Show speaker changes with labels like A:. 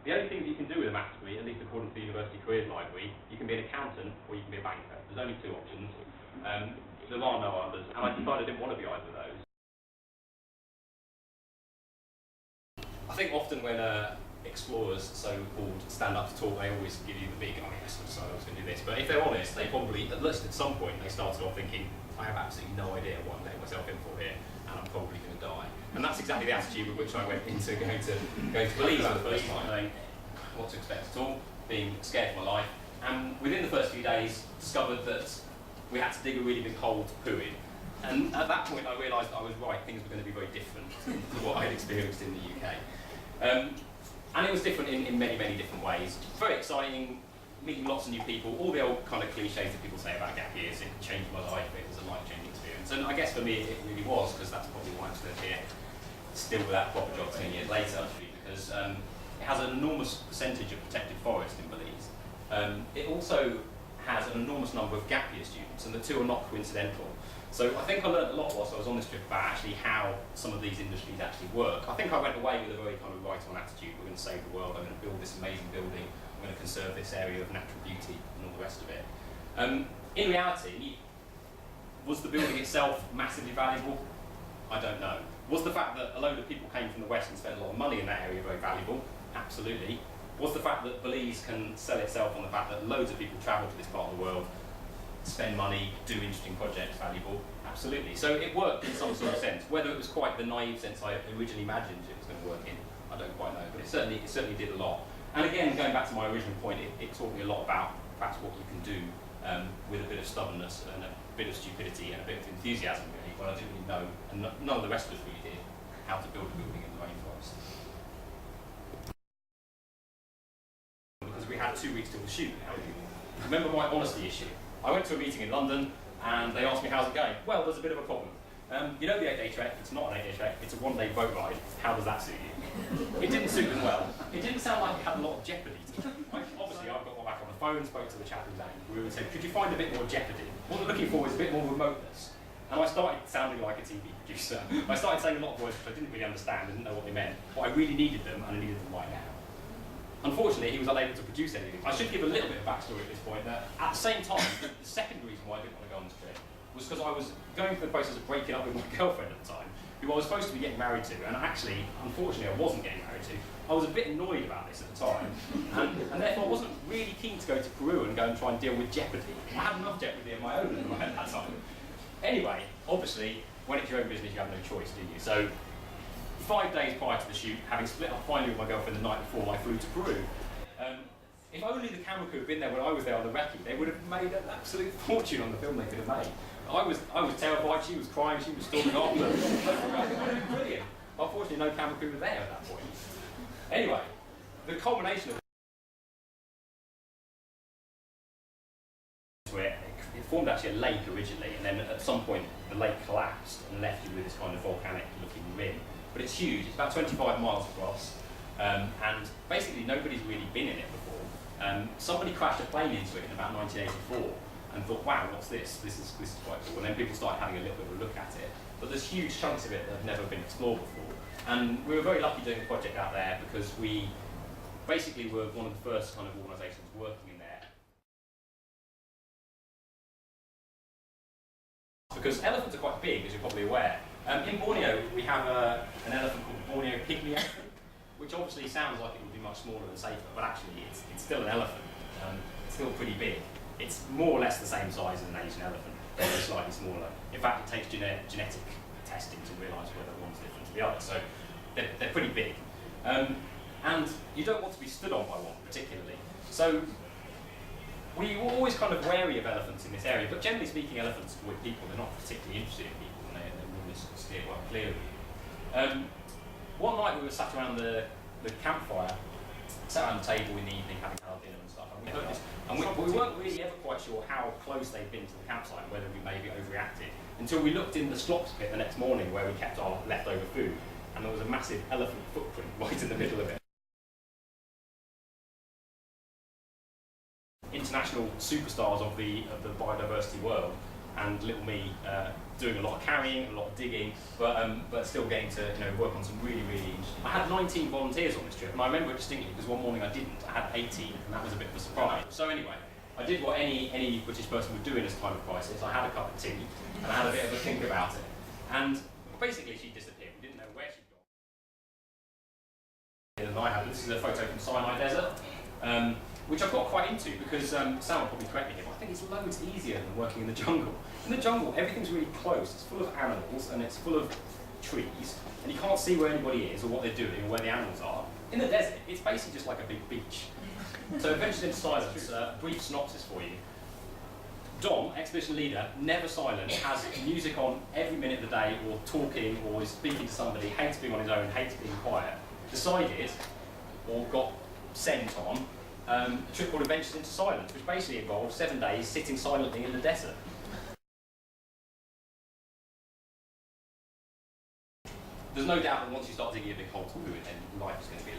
A: The only things you can do with a maths degree, at least according to the University Careers Library, you can be an accountant or you can be a banker. There's only two options. There are no others, and I decided I didn't want to be either of those. I think often when explorers, so-called, stand up to talk, they always give you the big, oh yes, so I was going to do this. But if they're honest, they probably, at least at some point, they started off thinking, I have absolutely no idea what I'm letting myself in for here, and I'm probably going to die. And that's exactly the attitude with which I went into going to Belize for the first time, knowing what to expect at all, being scared for my life. And within the first few days, discovered that we had to dig a really big hole to poo in. And at that point, I realised that I was right, things were going to be very different to what I had experienced in the UK. And it was different in many, many different ways. Very exciting, meeting lots of new people, all the old kind of cliches that people say about gap years. It changed my life, it was a life-changing experience. And I guess for me, it really was, because that's probably why I'm still here, still without a proper job 10 years later, actually, because it has an enormous percentage of protected forest in Belize. It also has an enormous number of gap year students, and the two are not coincidental. So I think I learned a lot whilst I was on this trip about actually how some of these industries actually work. I think I went away with a very kind of right-on attitude. We're going to save the world, I'm going to build this amazing building, I'm going to conserve this area of natural beauty and all the rest of it. In reality, was the building itself massively valuable? I don't know. Was the fact that a load of people came from the West and spent a lot of money in that area very valuable? Absolutely. Was the fact that Belize can sell itself on the fact that loads of people travel to this part of the world, spend money, do interesting projects valuable? Absolutely. So it worked in some sort of sense. Whether it was quite the naive sense I originally imagined it was going to work in, I don't quite know, but it certainly did a lot. And again, going back to my original point, it taught me a lot about perhaps what you can do with a bit of stubbornness and a bit of stupidity and a bit of enthusiasm, really, when I didn't really know, and none of the rest of us really did, how to build a building in the rainforest. Because we had 2 weeks till the shoot. Remember my honesty issue. I went to a meeting in London and they asked me, how's it going? Well, there's a bit of a problem. You know the 8-day trek, it's not an 8-day trek, it's a 1-day boat ride. How does that suit you? It didn't suit them well. It didn't sound like it had a lot of jeopardy to it. Obviously, I got back on the phone, spoke to the chap who's out, we would say, could you find a bit more jeopardy? What we're looking for is a bit more remoteness. And I started sounding like a TV producer. I started saying a lot of words which I didn't really understand, didn't know what they meant, but I really needed them, and I needed them right now. Unfortunately, he was unable to produce anything. I should give a little bit of backstory at this point. That at the same time, the second reason why I didn't want to go on this trip was because I was going through the process of breaking up with my girlfriend at the time, who I was supposed to be getting married to, and actually, unfortunately, I wasn't getting married to. I was a bit annoyed about this at the time, and therefore I wasn't really keen to go to Peru and go and try and deal with jeopardy. I had enough jeopardy of my own at that time. Anyway, obviously, when it's your own business, you have no choice, do you? So, 5 days prior to the shoot, having split up finally with my girlfriend the night before, I flew to Peru. If only the camera crew had been there when I was there on the recce, they would have made an absolute fortune on the film they could have made. I was terrified, she was crying, she was storming off. It would have been brilliant. Unfortunately, no camera crew were there at that point. Anyway, the culmination of it formed actually a lake originally, and then at some point the lake collapsed and left you with this kind of volcanic looking rim. But it's huge, it's about 25 miles across, and basically nobody's really been in it before. Somebody crashed a plane into it in about 1984 and thought, wow, what's this? This is quite cool. And then people started having a little bit of a look at it. But there's huge chunks of it that have never been explored before. And we were very lucky doing a project out there because we basically were one of the first kind of organisations working in there. Because elephants are quite big, as you're probably aware. In Borneo, we have an elephant called the Borneo pygmy elephant, which obviously sounds like it would be much smaller and safer, but actually it's still an elephant. It's still pretty big. It's more or less the same size as an Asian elephant, but slightly smaller. In fact, it takes genetic testing to realise whether one's different to the other, so they're pretty big. And you don't want to be stood on by one particularly. So we were always kind of wary of elephants in this area, but generally speaking, elephants with people, they're not particularly interested in people, and they really steer quite clearly. One night we were sat around the campfire, sat around the table in the evening having our dinner and stuff, and we heard this, and we weren't really ever quite sure how close they'd been to the campsite, whether we maybe overreacted, until we looked in the slops pit the next morning where we kept our leftover food, and there was a massive elephant footprint right in the middle of it. International superstars of the biodiversity world, and little me doing a lot of carrying, a lot of digging, but still getting to work on some really, really interesting. I had 19 volunteers on this trip, and I remember it distinctly because one morning I didn't. I had 18, and that was a bit of a surprise. So anyway, I did what any British person would do in this time of crisis. I had a cup of tea, and I had a bit of a think about it. And basically she disappeared. We didn't know where she'd gone. And I had, this is a photo from Sinai Desert, which I've got quite into because Sam will probably correct me here, but I think it's loads easier than working in the jungle. In the jungle, everything's really close. It's full of animals and it's full of trees, and you can't see where anybody is or what they're doing or where the animals are. In the desert, it's basically just like a big beach. So Adventures into Silence, brief synopsis for you. Dom, expedition leader, never silent, has music on every minute of the day, or talking, or is speaking to somebody, hates being on his own, hates being quiet, decided, or got sent on, a trip called Adventures into Silence, which basically involves 7 days sitting silently in the desert. There's no doubt that once you start digging a big hole to do it, then life is going to be